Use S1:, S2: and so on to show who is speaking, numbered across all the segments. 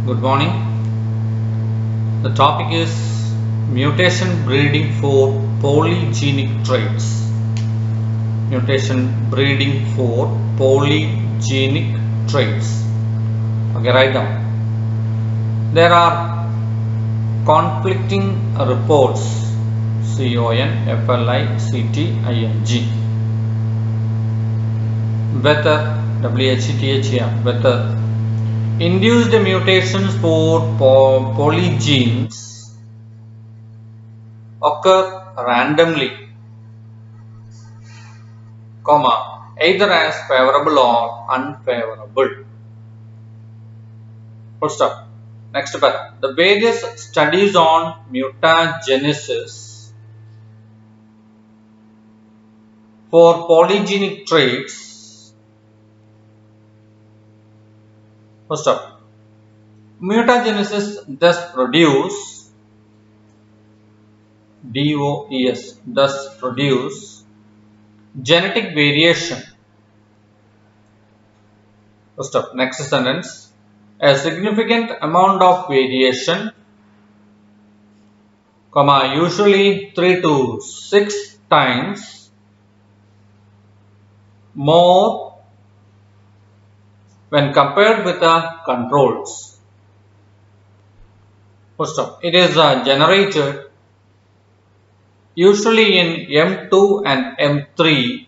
S1: Good morning. The topic is mutation breeding for polygenic traits. Mutation breeding for polygenic traits. Okay, write down. There are conflicting reports. CONFLICTING. Whether whether induced mutations for polygenes occur randomly, either as favorable or unfavorable. Full stop. Next paragraph. The various studies on mutagenesis for polygenic traits. Full stop. Mutagenesis thus produce genetic variation. Full stop. Next sentence. A significant amount of variation, usually 3 to 6 times more when compared with the controls. First up, it is generated usually in M2 and M3,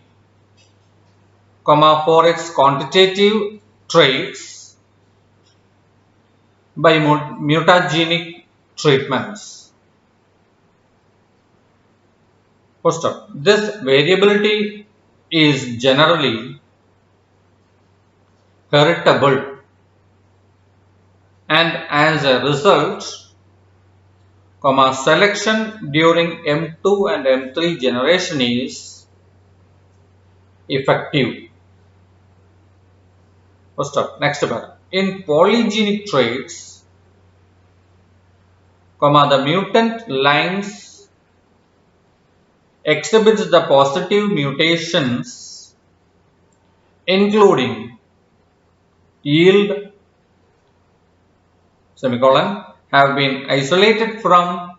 S1: for its quantitative traits by mutagenic treatments. First up, this variability is generally heritable, and as a result, selection during M2 and M3 generation is effective. First up, next paragraph. In polygenic traits, the mutant lines exhibits the positive mutations including yield, have been isolated from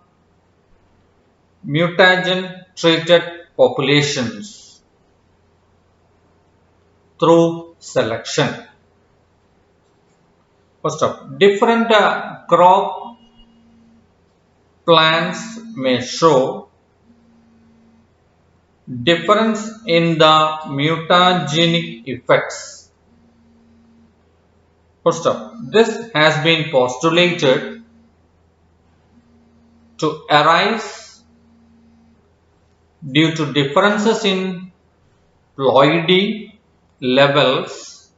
S1: mutagen treated populations through selection. First up, different crop plants may show difference in the mutagenic effects. First up, this has been postulated to arise due to differences in ploidy levels,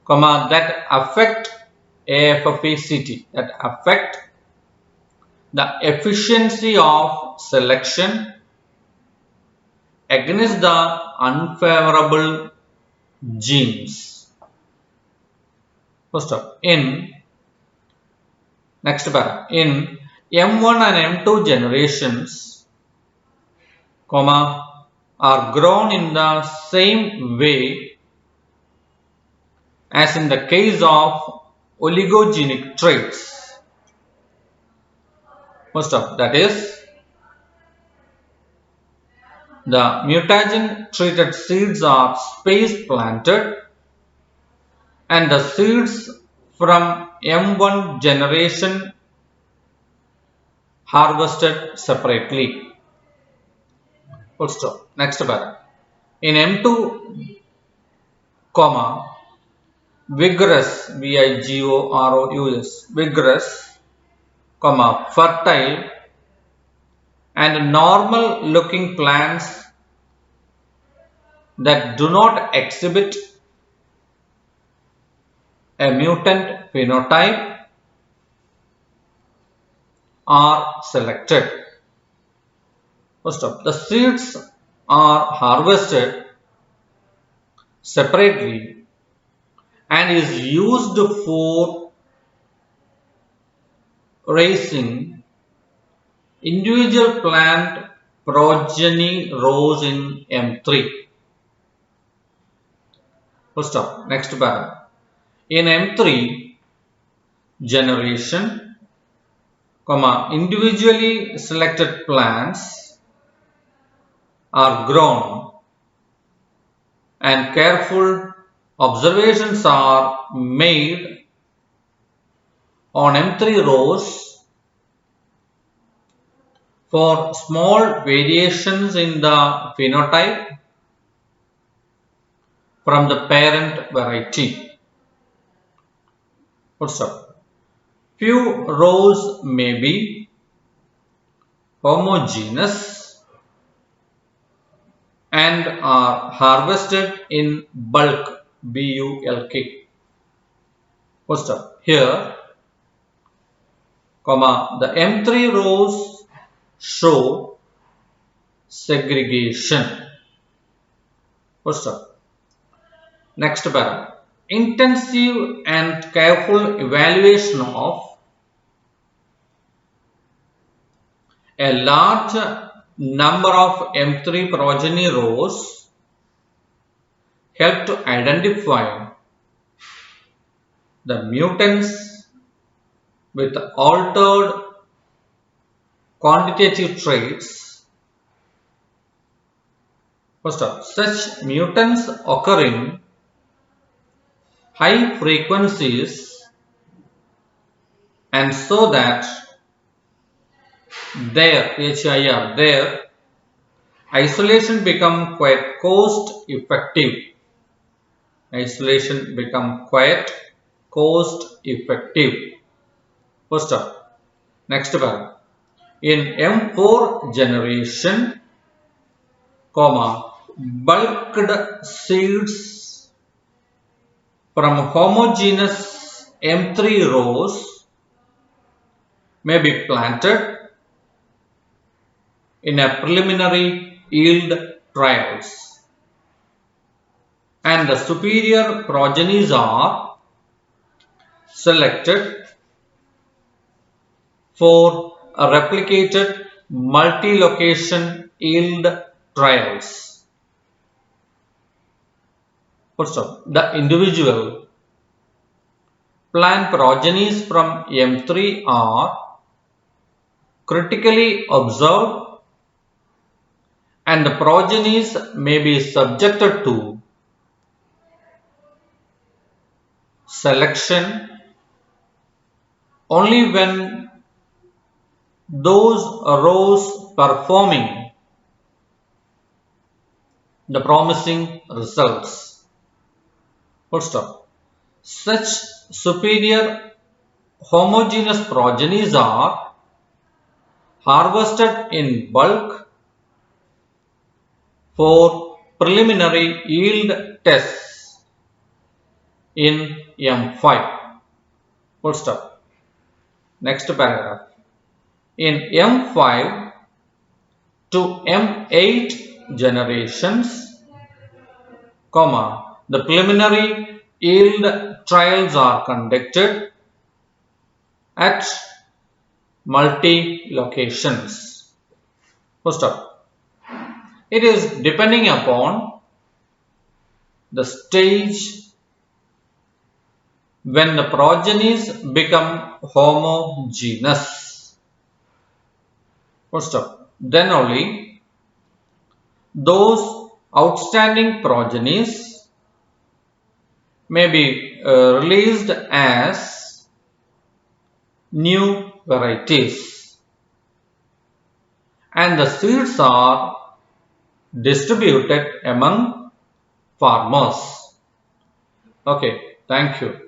S1: that affect AFFACT, that affect the efficiency of selection against the unfavorable genes. First up, in next paragraph, in M1 and M2 generations, are grown in the same way as in the case of oligogenic traits. First up, that is, the mutagen treated seeds are space planted and the seeds from M1 generation harvested separately. Full stop. Next paragraph. In M2, vigorous, vigorous, vigorous, fertile and normal looking plants that do not exhibit a mutant phenotype are selected. First up, the seeds are harvested separately and is used for raising individual plant progeny rows in M3. First up, next paragraph. In M3, generation, individually selected plants are grown and careful observations are made on M3 rows for small variations in the phenotype from the parent variety. What's up? Few rows may be homogeneous and are harvested in bulk, bulk. What's up? Here, the M3 rows show segregation. What's up? Next paragraph. Intensive and careful evaluation of a large number of M3 progeny rows help to identify the mutants with altered quantitative traits. First up, such mutants occur in high frequencies and so that their isolation become quite cost effective. First up, next one. In M4 generation, bulked seeds from homogeneous M3 rows may be planted in a preliminary yield trials, and the superior progenies are selected for a replicated multi-location yield trials. First of all, the individual plant progenies from M3 are critically observed and the progenies may be subjected to selection only when those rows performing the promising results. First up, such superior homogeneous progenies are harvested in bulk for preliminary yield tests in M5. First up, next paragraph. In M5 to M8 generations, the preliminary yield trials are conducted at multi locations. First up, it is depending upon the stage when the progenies become homogeneous. First up, then only those outstanding progenies may be released as new varieties, and the seeds are distributed among farmers. Okay, thank you.